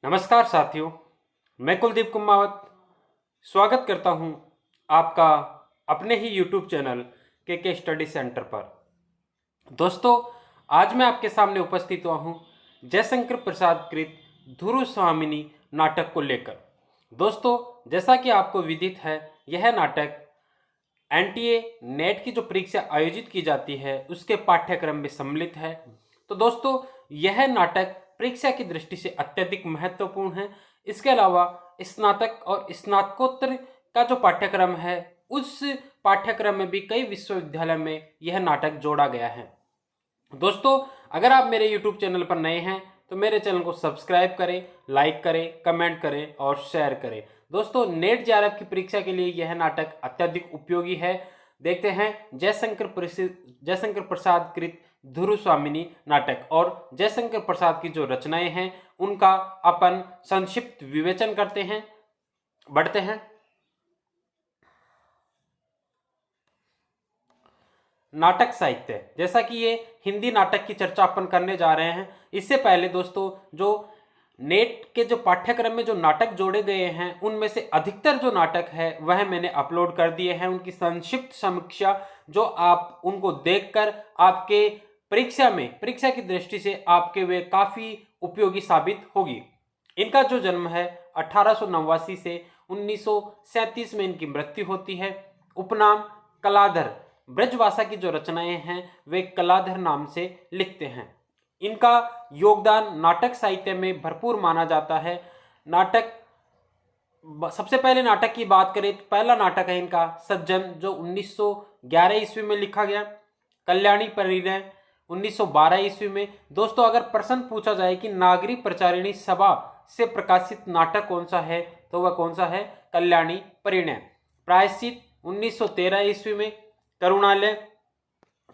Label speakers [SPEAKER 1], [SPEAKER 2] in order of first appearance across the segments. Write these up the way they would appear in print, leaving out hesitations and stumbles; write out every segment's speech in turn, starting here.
[SPEAKER 1] नमस्कार साथियों, मैं कुलदीप कुमावत स्वागत करता हूं आपका अपने ही YouTube चैनल के स्टडी सेंटर पर। दोस्तों, आज मैं आपके सामने उपस्थित हुआ हूं जयशंकर प्रसाद कृत धुरु स्वामिनी नाटक को लेकर। दोस्तों, जैसा कि आपको विदित है, यह नाटक एनटीए नेट की जो परीक्षा आयोजित की जाती है उसके पाठ्यक्रम में सम्मिलित है। तो दोस्तों, यह नाटक परीक्षा की दृष्टि से अत्यधिक महत्वपूर्ण है। इसके अलावा स्नातक और स्नातकोत्तर का जो पाठ्यक्रम है उस पाठ्यक्रम में भी कई विश्वविद्यालय में यह नाटक जोड़ा गया है। दोस्तों, अगर आप मेरे YouTube चैनल पर नए हैं तो मेरे चैनल को सब्सक्राइब करें, लाइक करें, कमेंट करें और शेयर करें। दोस्तों, नेट जेआरएफ की परीक्षा के लिए यह नाटक अत्यधिक उपयोगी है। देखते हैं जयशंकर प्रसाद कृत धुरु स्वामिनी नाटक और जयशंकर प्रसाद की जो रचनाएं हैं उनका अपन संक्षिप्त विवेचन करते हैं। बढ़ते हैं। नाटक साहित्य, जैसा कि ये हिंदी नाटक की चर्चा अपन करने जा रहे हैं, इससे पहले दोस्तों जो नेट के जो पाठ्यक्रम में जो नाटक जोड़े गए हैं उनमें से अधिकतर जो नाटक है वह मैंने अपलोड कर दिए हैं। उनकी संक्षिप्त समीक्षा जो आप उनको देखकर आपके परीक्षा की दृष्टि से आपके वे काफ़ी उपयोगी साबित होगी। इनका जो जन्म है 1889 से 1937 में इनकी मृत्यु होती है। उपनाम कलाधर, ब्रजभाषा की जो रचनाएं हैं वे कलाधर नाम से लिखते हैं। इनका योगदान नाटक साहित्य में भरपूर माना जाता है। सबसे पहले नाटक की बात करें तो पहला नाटक है इनका सज्जन, जो 1911 ईस्वी में लिखा गया। कल्याणी परिणय 1912 ईस्वी में। दोस्तों, अगर प्रश्न पूछा जाए कि नागरी प्रचारिणी सभा से प्रकाशित नाटक कौन सा है तो वह कौन सा है? कल्याणी परिणय। प्रायश्चित 1913 ईस्वी में। करुणालय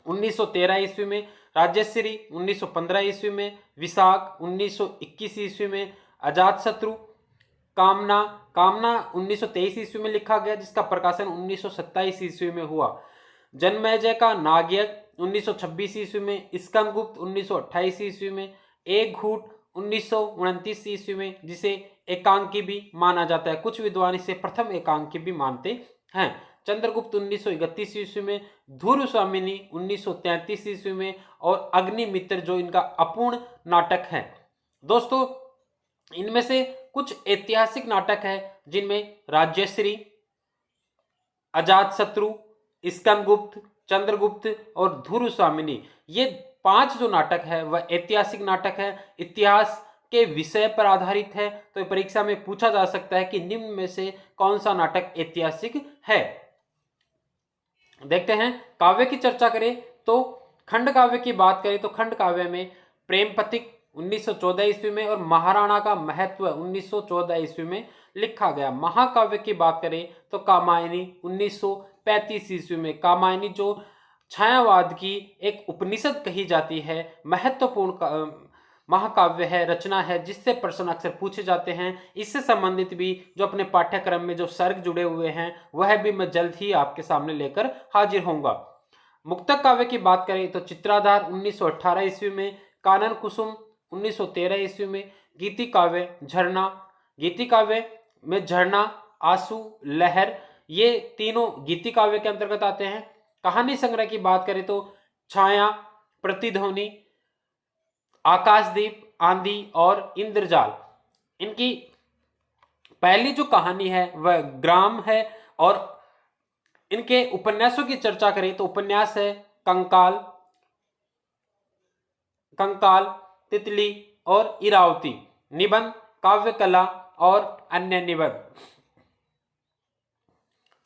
[SPEAKER 1] 1913 ईस्वी में। राजश्री 1915 ईस्वी में। विशाख 1921 ईस्वी में। अजातशत्रु कामना 1923 ईस्वी में लिखा गया, जिसका प्रकाशन 1927 ईस्वी में हुआ। जन्मेजय का नागयज्ञ 1926 ईस्वी में। स्कंदगुप्त 1928 ईस्वी में। एक घूट 1929 ईस्वी में, जिसे एकांकी भी माना जाता है। कुछ विद्वान इसे प्रथम एकांकी भी मानते हैं। चंद्रगुप्त 1931 ईस्वी में। धुरु स्वामिनी 1933 ईस्वी में। और अग्निमित्र जो इनका अपूर्ण नाटक है। दोस्तों, इनमें से कुछ ऐतिहासिक नाटक है जिनमें राजश्री, अजातशत्रु, स्कंदगुप्त, चंद्रगुप्त और धुरु स्वामिनी, ये 5 जो नाटक है वह ऐतिहासिक नाटक है, इतिहास के विषय पर आधारित है। तो परीक्षा में पूछा जा सकता है कि निम्न में से कौन सा नाटक ऐतिहासिक है। देखते हैं। काव्य की चर्चा करें तो खंड काव्य की बात करें तो खंड काव्य में प्रेमपथिक 1914 ईस्वी में और महाराणा का महत्व 1914 ईस्वी में लिखा गया। महाकाव्य की बात करें तो कामायनी 1935 ईस्वी में। कामायनी जो छायावाद की एक उपनिषद कही जाती है, महत्वपूर्ण महाकाव्य है, रचना है, जिससे प्रश्न अक्सर पूछे जाते हैं। इससे संबंधित भी जो अपने पाठ्यक्रम में जो सर्ग जुड़े हुए हैं वह भी मैं जल्द ही आपके सामने लेकर हाजिर होऊंगा। मुक्तक काव्य की बात करें तो चित्राधार 1918 ईस्वी में। कानन कुसुम 1913 ईस्वी में। गीति काव्य झरना, गीति काव्य में झरना, आंसू, लहर, ये तीनों गीति काव्य के अंतर्गत आते हैं। कहानी संग्रह की बात करें तो छाया, प्रतिध्वनि, आकाशदीप, आंधी और इंद्रजाल। इनकी पहली जो कहानी है वह ग्राम है। और इनके उपन्यासों की चर्चा करें तो उपन्यास है कंकाल, तितली और इरावती। निबंध काव्य कला और अन्य निबंध।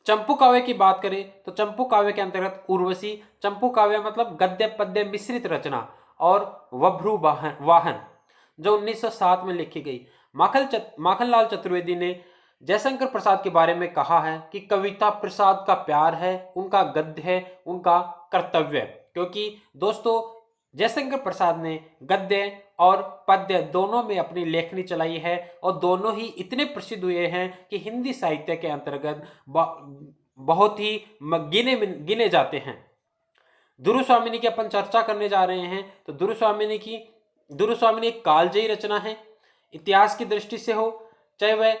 [SPEAKER 1] चंपू काव्य की बात करें तो चंपू काव्य के अंतर्गत उर्वशी। चंपू काव्य मतलब गद्य पद्य मिश्रित रचना। और वभ्रु वाहन जो 1907 में लिखी गई। माखनलाल चतुर्वेदी ने जयशंकर प्रसाद के बारे में कहा है कि कविता प्रसाद का प्यार है, उनका गद्य है, उनका कर्तव्य। क्योंकि दोस्तों, जयशंकर प्रसाद ने गद्य और पद्य दोनों में अपनी लेखनी चलाई है और दोनों ही इतने प्रसिद्ध हुए हैं कि हिंदी साहित्य के अंतर्गत बहुत ही गिने जाते हैं। धुरु स्वामिनी की अपन चर्चा करने जा रहे हैं तो धुरु स्वामिनी एक कालजयी रचना है। इतिहास की दृष्टि से हो, चाहे वह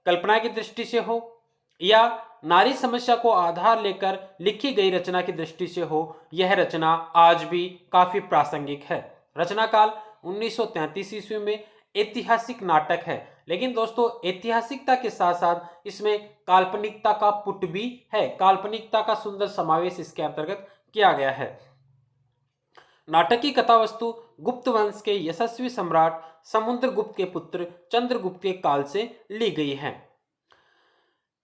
[SPEAKER 1] कल्पना की दृष्टि से हो या नारी समस्या को आधार लेकर लिखी गई रचना की दृष्टि से हो, यह रचना आज भी काफी प्रासंगिक है। रचना काल 1933 ईस्वी में ऐतिहासिक नाटक है, लेकिन दोस्तों ऐतिहासिकता के साथ साथ इसमें काल्पनिकता का पुट भी है, काल्पनिकता का सुंदर समावेश इसके अंतर्गत किया गया है। नाटक की कथा वस्तु गुप्त वंश के यशस्वी सम्राट समुद्रगुप्त के पुत्र चंद्रगुप्त के काल से ली गई है।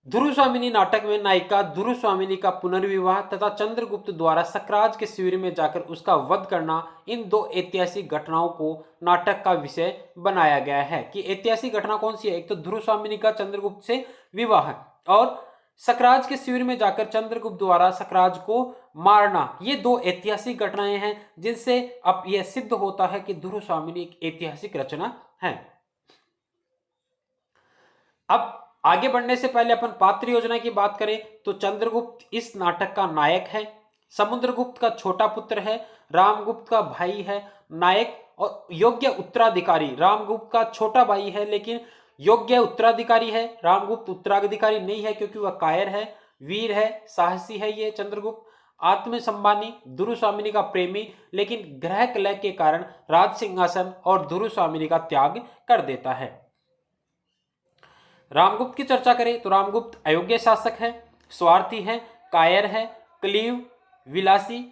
[SPEAKER 1] ध्रुवस्वामिनी नाटक में नायिका ध्रुवस्वामिनी का पुनर्विवाह तथा चंद्रगुप्त द्वारा सकराज के शिविर में जाकर उसका वध करना, इन दो ऐतिहासिक घटनाओं को नाटक का विषय बनाया गया है। कि ऐतिहासिक घटना कौन सी है? एक तो ध्रुवस्वामिनी का चंद्रगुप्त से विवाह और सकराज के शिविर में जाकर चंद्रगुप्त द्वारा सकराज को मारना, ये दो ऐतिहासिक घटनाएं हैं जिनसे अब यह सिद्ध होता है कि ध्रुवस्वामिनी एक ऐतिहासिक रचना है। अब आगे बढ़ने से पहले अपन पात्र योजना की बात करें तो चंद्रगुप्त इस नाटक का नायक है, समुद्रगुप्त का छोटा पुत्र है, रामगुप्त का भाई है नायक और योग्य उत्तराधिकारी। रामगुप्त का छोटा भाई है लेकिन योग्य उत्तराधिकारी है, रामगुप्त उत्तराधिकारी नहीं है क्योंकि वह कायर है, वीर है, साहसी है। ये चंद्रगुप्त आत्मसम्मानी, ध्रुवस्वामिनी का प्रेमी, लेकिन ग्रह कलह के कारण राज सिंहासन और ध्रुवस्वामिनी का त्याग कर देता है। रामगुप्त की चर्चा करें तो रामगुप्त अयोग्य शासक है, स्वार्थी है, कायर है, क्लीव, विलासी,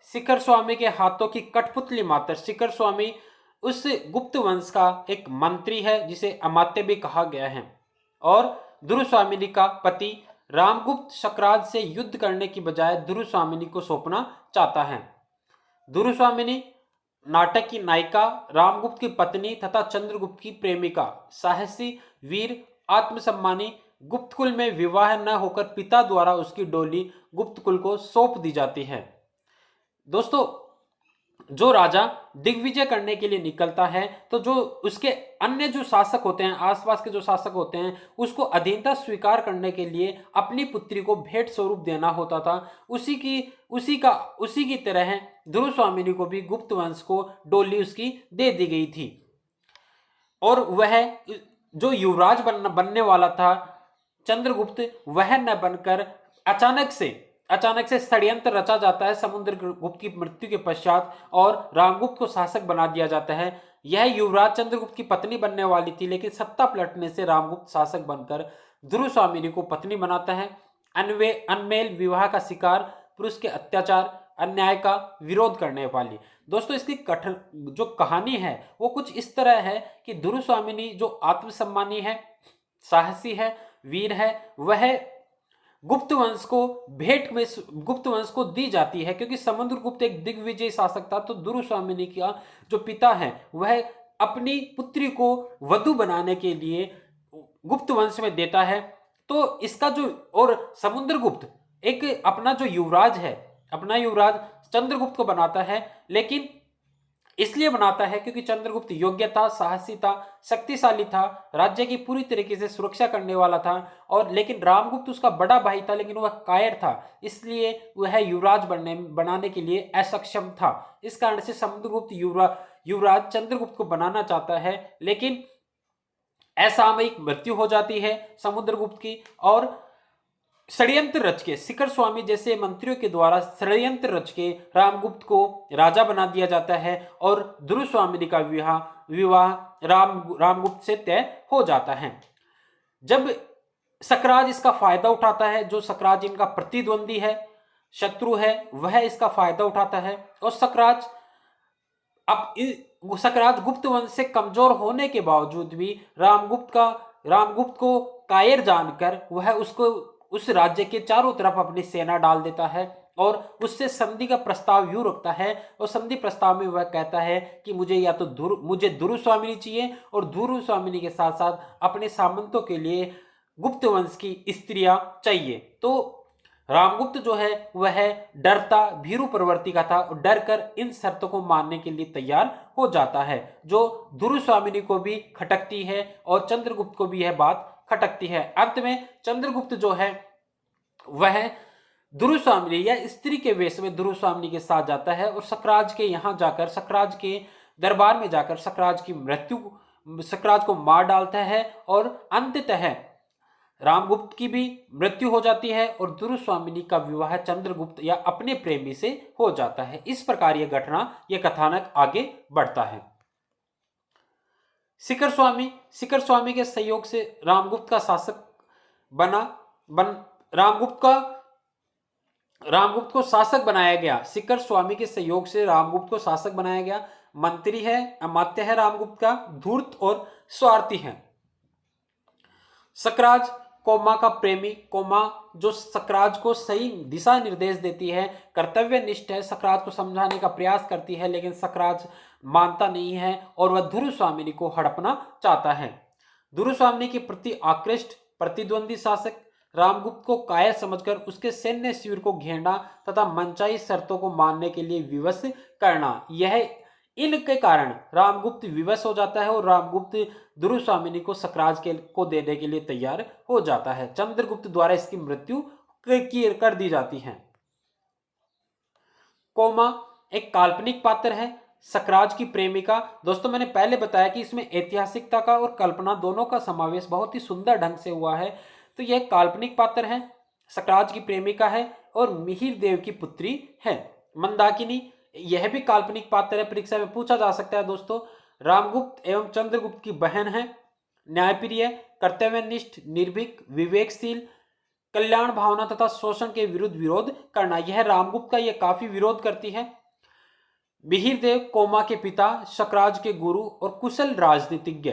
[SPEAKER 1] शिखर स्वामी के हाथों की कठपुतली मात्र। शिखर स्वामी उस गुप्त वंश का एक मंत्री है जिसे अमात्य भी कहा गया है। और ध्रुवस्वामिनी का पति रामगुप्त सकराज से युद्ध करने की बजाय ध्रुवस्वामिनी को सौंपना चाहता है। ध्रुवस्वामिनी नाटक की नायिका, रामगुप्त की पत्नी तथा चंद्रगुप्त की प्रेमिका, साहसी, वीर, आत्मसम्मानी। गुप्तकुल में विवाह न होकर पिता द्वारा उसकी डोली गुप्तकुल को सौंप दी जाती है। दोस्तों, जो राजा दिग्विजय करने के लिए निकलता है तो जो उसके अन्य जो शासक होते हैं, आसपास के जो शासक होते हैं, उसको अधीनता स्वीकार करने के लिए अपनी पुत्री को भेंट स्वरूप देना होता था। उसी की तरह ध्रुवस्वामिनी को भी गुप्त वंश को डोली उसकी दे दी गई थी। और वह जो युवराज बनने वाला था चंद्रगुप्त, वह न बनकर अचानक से षड्यंत्र रचा जाता है समुद्रगुप्त की मृत्यु के पश्चात और रामगुप्त को शासक बना दिया जाता है। यह युवराज चंद्रगुप्त की पत्नी बनने वाली थी, लेकिन सत्ता पलटने से रामगुप्त शासक बनकर ध्रुवस्वामिनी को पत्नी बनाता है। अनमेल विवाह का शिकार, पुरुष के अत्याचार, अन्याय का विरोध करने वाली। दोस्तों, इसकी जो कहानी है वो कुछ इस तरह है कि ध्रुवस्वामिनी जो आत्मसम्मानी है, साहसी है, वीर है, वह गुप्त वंश को दी जाती है क्योंकि समुद्रगुप्त एक दिग्विजयी शासक था। तो ध्रुवस्वामिनी का जो पिता है वह अपनी पुत्री को वधू बनाने के लिए गुप्त वंश में देता है। तो इसका और समुद्रगुप्त एक अपना युवराज चंद्रगुप्त को बनाता है, लेकिन इसलिए बनाता है क्योंकि चंद्रगुप्त योग्य था, साहसी था, शक्तिशाली था, राज्य की पूरी तरीके से सुरक्षा करने वाला था। और लेकिन रामगुप्त उसका बड़ा भाई था, लेकिन वह कायर था, इसलिए वह युवराज बनाने के लिए असक्षम था। इस कारण से समुद्रगुप्त युवराज चंद्रगुप्त को बनाना चाहता है, लेकिन असामयिक मृत्यु हो जाती है समुद्रगुप्त की और षड्यंत्र रच के शिखर स्वामी जैसे मंत्रियों के द्वारा षड्यंत्र रच के रामगुप्त को राजा बना दिया जाता है और ध्रुवस्वामिनी का विवाह रामगुप्त से तय हो जाता है। जब सकराज इसका फायदा उठाता है, जो सकराज इनका प्रतिद्वंदी है, शत्रु है, वह इसका फायदा उठाता है और सकराज गुप्त वंश से कमजोर होने के बावजूद भी रामगुप्त को कायर जानकर वह उस राज्य के चारों तरफ अपनी सेना डाल देता है और उससे संधि का प्रस्ताव यूं रखता है। और संधि प्रस्ताव में वह कहता है कि मुझे ध्रुवस्वामिनी चाहिए और ध्रुवस्वामिनी के साथ साथ अपने सामंतों के लिए गुप्त वंश की स्त्रियां चाहिए। तो रामगुप्त जो है वह डरता भीरु प्रवृत्ति का था और डर कर इन शर्तों को मानने के लिए तैयार हो जाता है, जो ध्रुवस्वामिनी को भी खटकती है और चंद्रगुप्त को भी यह बात खटकती है। अंत में चंद्रगुप्त जो है वह ध्रुवस्वामिनी या स्त्री के वेश में ध्रुवस्वामिनी के साथ जाता है और सकराज के दरबार में जाकर सकराज की सकराज को मार डालता है और अंततः रामगुप्त की भी मृत्यु हो जाती है और दुर्वासामिनी का विवाह चंद्रगुप्त या अपने प्रेमी से हो जाता है। इस प्रकार यह घटना, यह कथानक आगे बढ़ता है। शिखर स्वामी के सहयोग से रामगुप्त का शासक रामगुप्त को शासक बनाया गया। शिखर स्वामी के सहयोग से रामगुप्त को शासक बनाया गया। मंत्री है, अमात्य है रामगुप्त का, धूर्त और स्वार्थी है। सकराज कोमा का प्रेमी, कोमा जो सकराज को सही दिशा निर्देश देती है, कर्तव्यनिष्ठ है, सकराज को समझाने का प्रयास करती है, लेकिन सकराज मानता नहीं है और वह दुर्वासामिनी को हड़पना चाहता है। दुर्वासामिनी के प्रति आकृष्ट प्रतिद्वंदी शासक रामगुप्त को कायर समझकर उसके सैन्य शिविर को घेरना तथा मनचाही शर्तों को मानने के लिए विवश करना, यह इनके कारण रामगुप्त विवश हो जाता है और रामगुप्त दुर्वासामिनी को सकराज को देने के लिए तैयार हो जाता है। चंद्रगुप्त द्वारा इसकी मृत्यु कर दी जाती है। कोमा एक काल्पनिक पात्र है, सकराज की प्रेमिका। दोस्तों मैंने पहले बताया कि इसमें ऐतिहासिकता का और कल्पना दोनों का समावेश बहुत ही सुंदर ढंग से हुआ है। तो यह काल्पनिक पात्र है, सकराज की प्रेमिका है और मिहिर देव की पुत्री है। मंदाकिनी यह भी काल्पनिक पात्र है, परीक्षा में पूछा जा सकता है। दोस्तों रामगुप्त एवं चंद्रगुप्त की बहन है, न्यायप्रिय, कर्तव्यनिष्ठ, निर्भीक, विवेकशील, कल्याण भावना तथा शोषण के विरुद्ध विरोध करना, यह रामगुप्त का यह काफी विरोध करती है। मिहिर देव कोमा के पिता, सकराज के गुरु और कुशल राजनीतिज्ञ।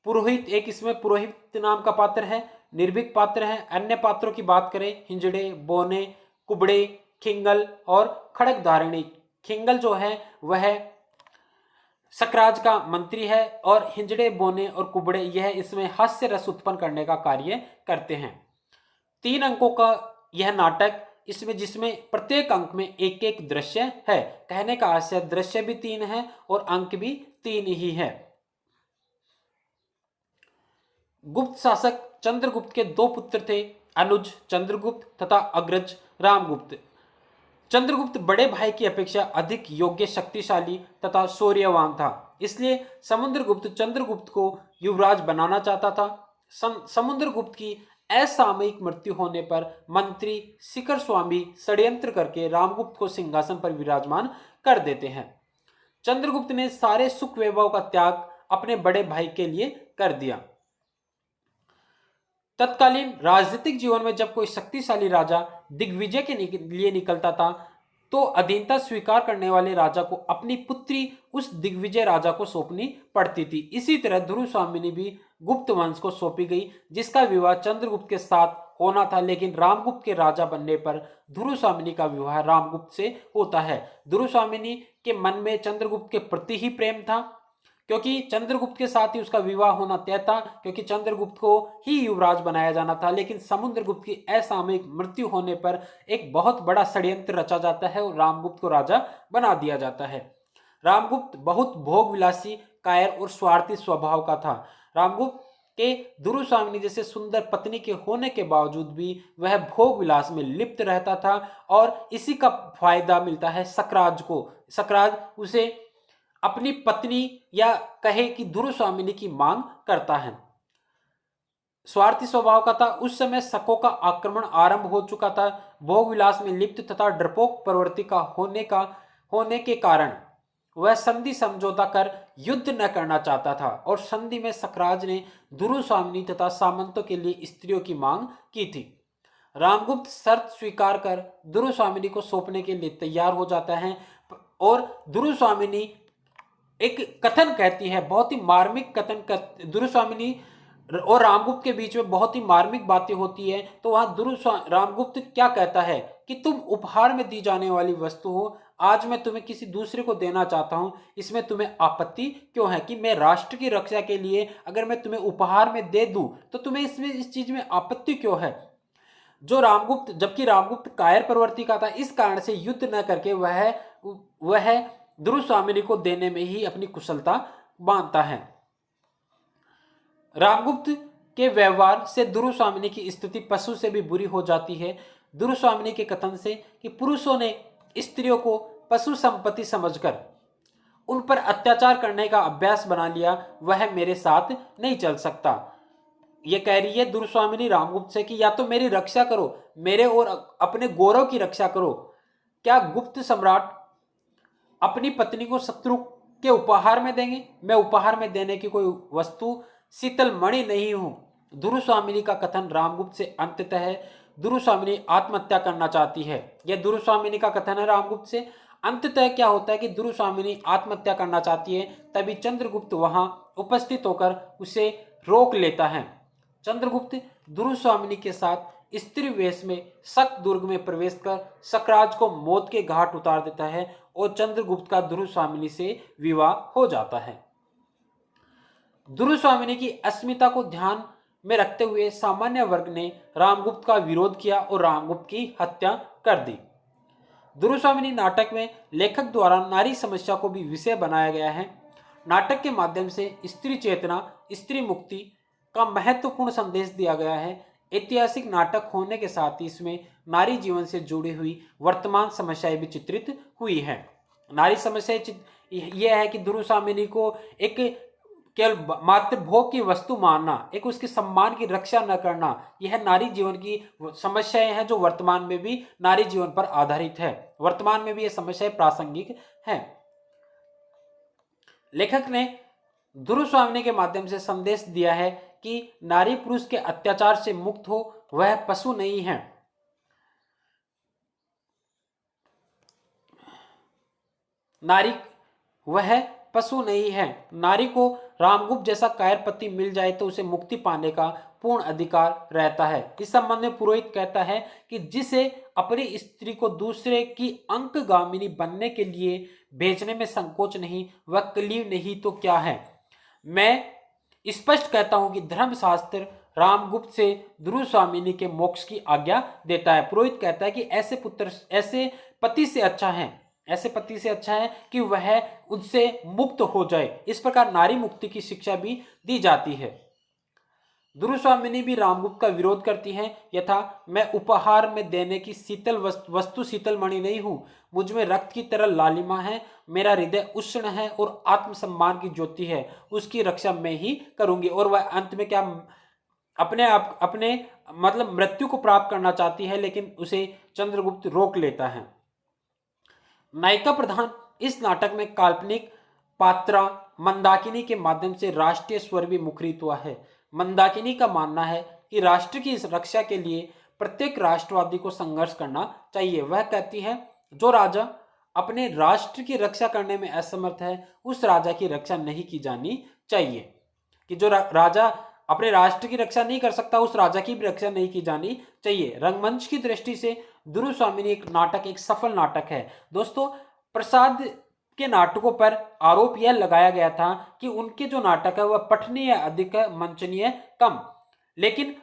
[SPEAKER 1] पुरोहित, एक इसमें पुरोहित नाम का पात्र है, निर्भीक पात्र है। अन्य पात्रों की बात करें, हिंजड़े, बोने, कुबड़े, खिंगल और खड़गधारिणी। खिंगल जो है वह सकराज का मंत्री है और हिंजड़े, बोने और कुबड़े यह इसमें हास्य रस उत्पन्न करने का कार्य करते हैं। 3 अंकों का यह नाटक, इसमें जिसमें प्रत्येक अंक में एक एक दृश्य है। कहने का आशय दृश्य भी 3 है और अंक भी 3 ही है। गुप्त शासक चंद्रगुप्त के 2 पुत्र थे, अनुज चंद्रगुप्त तथा अग्रज रामगुप्त। चंद्रगुप्त बड़े भाई की अपेक्षा अधिक योग्य, शक्तिशाली तथा शौर्यवान था, इसलिए समुद्रगुप्त चंद्रगुप्त को युवराज बनाना चाहता था। समुद्रगुप्त की असामयिक मृत्यु होने पर मंत्री शिखर स्वामी षड्यंत्र करके रामगुप्त को सिंहासन पर विराजमान कर देते हैं। चंद्रगुप्त ने सारे सुख वैभव का त्याग अपने बड़े भाई के लिए कर दिया। तत्कालीन राजनीतिक जीवन में जब कोई शक्तिशाली राजा दिग्विजय के लिए निकलता था तो अधीनता स्वीकार करने वाले राजा को अपनी पुत्री उस दिग्विजय राजा को सौंपनी पड़ती थी। इसी तरह दुर्वासामिनी भी गुप्त वंश को सौंपी गई, जिसका विवाह चंद्रगुप्त के साथ होना था, लेकिन रामगुप्त के राजा बनने पर दुर्वासामिनी का विवाह रामगुप्त से होता है। दुर्वासामिनी के मन में चंद्रगुप्त के प्रति ही प्रेम था, क्योंकि चंद्रगुप्त के साथ ही उसका विवाह होना तय था, क्योंकि चंद्रगुप्त को ही युवराज बनाया जाना था। लेकिन समुद्रगुप्त की असामयिक मृत्यु होने पर एक बहुत बड़ा षड्यंत्र रचा जाता है और रामगुप्त को राजा बना दिया जाता है। रामगुप्त बहुत भोगविलासी, कायर और स्वार्थी स्वभाव का था। रामगुप्त के दुर्वासामिनी जैसे सुंदर पत्नी के होने के बावजूद भी वह भोग विलास में लिप्त रहता था और इसी का फायदा मिलता है सकराज को। सकराज उसे अपनी पत्नी या कहे कि दुर्वासामिनी की मांग करता है। स्वार्थी स्वभाव का था। उस समय शकों का आक्रमण आरंभ हो चुका था। भोग विलास में लिप्त तथा डरपोक प्रवृत्ति का होने के कारण वह संधि समझौता कर युद्ध न करना चाहता था और संधि में सकराज ने दुर्वासामिनी तथा सामंतों के लिए स्त्रियों की मांग की थी। रामगुप्त शर्त स्वीकार कर दुर्वासामिनी को सौंपने के लिए तैयार हो जाता है और दुर्वासामिनी एक कथन कहती है, बहुत ही मार्मिक कथन। दुर्वासामिनी और रामगुप्त के बीच में बहुत ही मार्मिक बातें होती है। तो वहां रामगुप्त क्या कहता है कि तुम उपहार में दी जाने वाली वस्तु हो, आज मैं तुम्हें किसी दूसरे को देना चाहता हूं, इसमें तुम्हें आपत्ति क्यों है? कि मैं राष्ट्र की रक्षा के लिए अगर मैं तुम्हें उपहार में दे दूं तो तुम्हें इस चीज में आपत्ति क्यों है? जबकि रामगुप्त कायर प्रवृत्ति का था, इस कारण से युद्ध न करके वह दुर्वासामिनी को देने में ही अपनी कुशलता मानता है। रामगुप्त के व्यवहार से दुर्वासामिनी की स्थिति पशु से भी बुरी हो जाती है। दुर्वासामिनी के कथन से कि पुरुषों ने स्त्रियों को पशु संपत्ति समझकर उन पर अत्याचार करने का अभ्यास बना लिया, वह मेरे साथ नहीं चल सकता। ये कह रही है दुर्स्वामिनी रामगुप्त से कि या तो मेरी रक्षा करो, मेरे और अपने गौरव की रक्षा करो। क्या गुप्त सम्राट अपनी पत्नी को शत्रु के उपहार में देंगे? मैं उपहार में देने की कोई वस्तु शीतल मणि नहीं हूं। दुर्स्वामिनी का कथन रामगुप्त से अंततः है दुर्स्वामिनी आत्महत्या करना चाहती है। यह दुर्स्वामिनी का कथन है रामगुप्त से। अंततः क्या होता है कि दुर्स्वामिनी आत्महत्या करना चाहती है, तभी चंद्रगुप्त वहां उपस्थित होकर उसे रोक लेता है। चंद्रगुप्त दुर्स्वामिनी के साथ स्त्री वेश में शक दुर्ग में प्रवेश कर सकराज को मौत के घाट उतार देता है और चंद्रगुप्त का दुर्स्वामिनी से विवाह हो जाता है। दुर्स्वामिनी की अस्मिता को ध्यान में रखते हुए सामान्य वर्ग ने रामगुप्त का विरोध किया और रामगुप्त की हत्या कर दी। दुर्स्वामिनी नाटक में लेखक द्वारा नारी समस्या को भी विषय बनाया गया है। नाटक के माध्यम से स्त्री चेतना, स्त्री मुक्ति का महत्वपूर्ण संदेश दिया गया है। ऐतिहासिक नाटक होने के साथ ही इसमें नारी जीवन से जुड़ी हुई वर्तमान समस्याएं भी चित्रित हुई हैं। नारी समस्या यह है कि दुर्स्वामिनी को एक केवल मात्र भोग की वस्तु मानना, एक उसके सम्मान की रक्षा न करना, यह नारी जीवन की समस्याएं हैं जो वर्तमान में भी नारी जीवन पर आधारित है। वर्तमान में भी यह समस्याएं प्रासंगिक हैं। लेखक ने दुर्स्वामिनी के माध्यम से संदेश दिया है कि नारी पुरुष के अत्याचार से मुक्त हो, वह पशु नहीं है। नारी वह पशु नहीं है। नारी को रामगुप्त जैसा कायर पति मिल जाए तो उसे मुक्ति पाने का पूर्ण अधिकार रहता है। इस संबंध में पुरोहित कहता है कि जिसे अपनी स्त्री को दूसरे की अंकगामिनी बनने के लिए भेजने में संकोच नहीं, वह कलीव नहीं तो क्या है। मैं स्पष्ट कहता हूं कि धर्मशास्त्र रामगुप्त से दुर्स्वामिनी के मोक्ष की आज्ञा देता है। पुरोहित कहता है कि ऐसे पति से अच्छा है कि वह उनसे मुक्त हो जाए। इस प्रकार नारी मुक्ति की शिक्षा भी दी जाती है। दुर्स्वामिनी भी रामगुप्त का विरोध करती हैं। यथा मैं उपहार में देने की शीतल वस्तु शीतल मणि नहीं हूं, मुझ में रक्त की तरह लालिमा है, मेरा हृदय उष्ण है और आत्मसम्मान की ज्योति है, उसकी रक्षा मैं ही करूंगी। और वह अंत में क्या अपने मतलब मृत्यु को प्राप्त करना चाहती है, लेकिन उसे चंद्रगुप्त रोक लेता है। नायिका प्रधान इस नाटक में काल्पनिक पात्रा मंदाकिनी के माध्यम से राष्ट्रीय स्वर भी मुखरित हुआ है। मंदाकिनी का मानना है कि राष्ट्र की इस रक्षा के लिए प्रत्येक राष्ट्रवादी को संघर्ष करना चाहिए। वह कहती है जो राजा अपने राष्ट्र की रक्षा करने में असमर्थ है, उस राजा की रक्षा नहीं की जानी चाहिए। कि जो राजा अपने राष्ट्र की रक्षा नहीं कर सकता, उस राजा की भी रक्षा नहीं की जानी चाहिए। रंगमंच की दृष्टि से दुर्स्वामिनी एक सफल नाटक है। दोस्तों, प्रसाद के नाटकों पर आरोप यह लगाया गया था कि उनके जो नाटक है वह पठनीय अधिक है, मंचनीय कम। लेकिन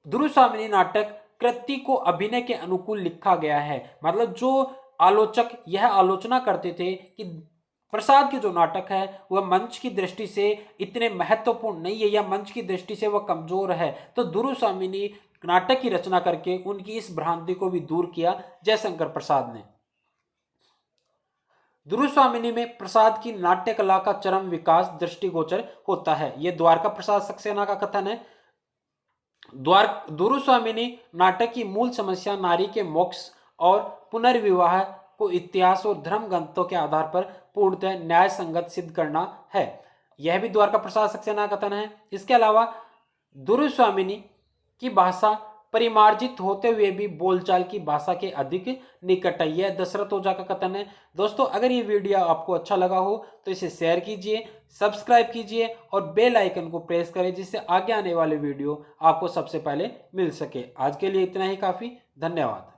[SPEAKER 1] दुर्स्वामिनी नाटक कृति को अभिनय के अनुकूल लिखा गया है। मतलब जो आलोचक यह आलोचना करते थे कि प्रसाद के जो नाटक है वह मंच की दृष्टि से इतने महत्वपूर्ण नहीं है या मंच की दृष्टि से वह कमजोर है, तो दुर्स्वामिनी नाटक की रचना करके उनकी इस भ्रांति को भी दूर किया जयशंकर प्रसाद ने। दुर्स्वामिनी में प्रसाद की नाट्य कला का चरम विकास दृष्टिगोचर होता है। यह द्वारका प्रसाद सक्सेना का कथन है। दुर्स्वामिनी नाटक की मूल समस्या नारी के मोक्ष और पुनर्विवाह को इतिहास और धर्म ग्रंथों के आधार पर पूर्णतः न्याय संगत सिद्ध करना है। यह भी द्वारका प्रसाद सक्सेना का कथन है। इसके अलावा दुर्स्वामिनी की भाषा परिमार्जित होते हुए भी बोलचाल की भाषा के अधिक निकट है। यह दशरथ ओझा का कथन है। दोस्तों, अगर ये वीडियो आपको अच्छा लगा हो तो इसे शेयर कीजिए, सब्सक्राइब कीजिए और बेल आइकन को प्रेस करें, जिससे आगे आने वाले वीडियो आपको सबसे पहले मिल सके। आज के लिए इतना ही काफ़ी। धन्यवाद।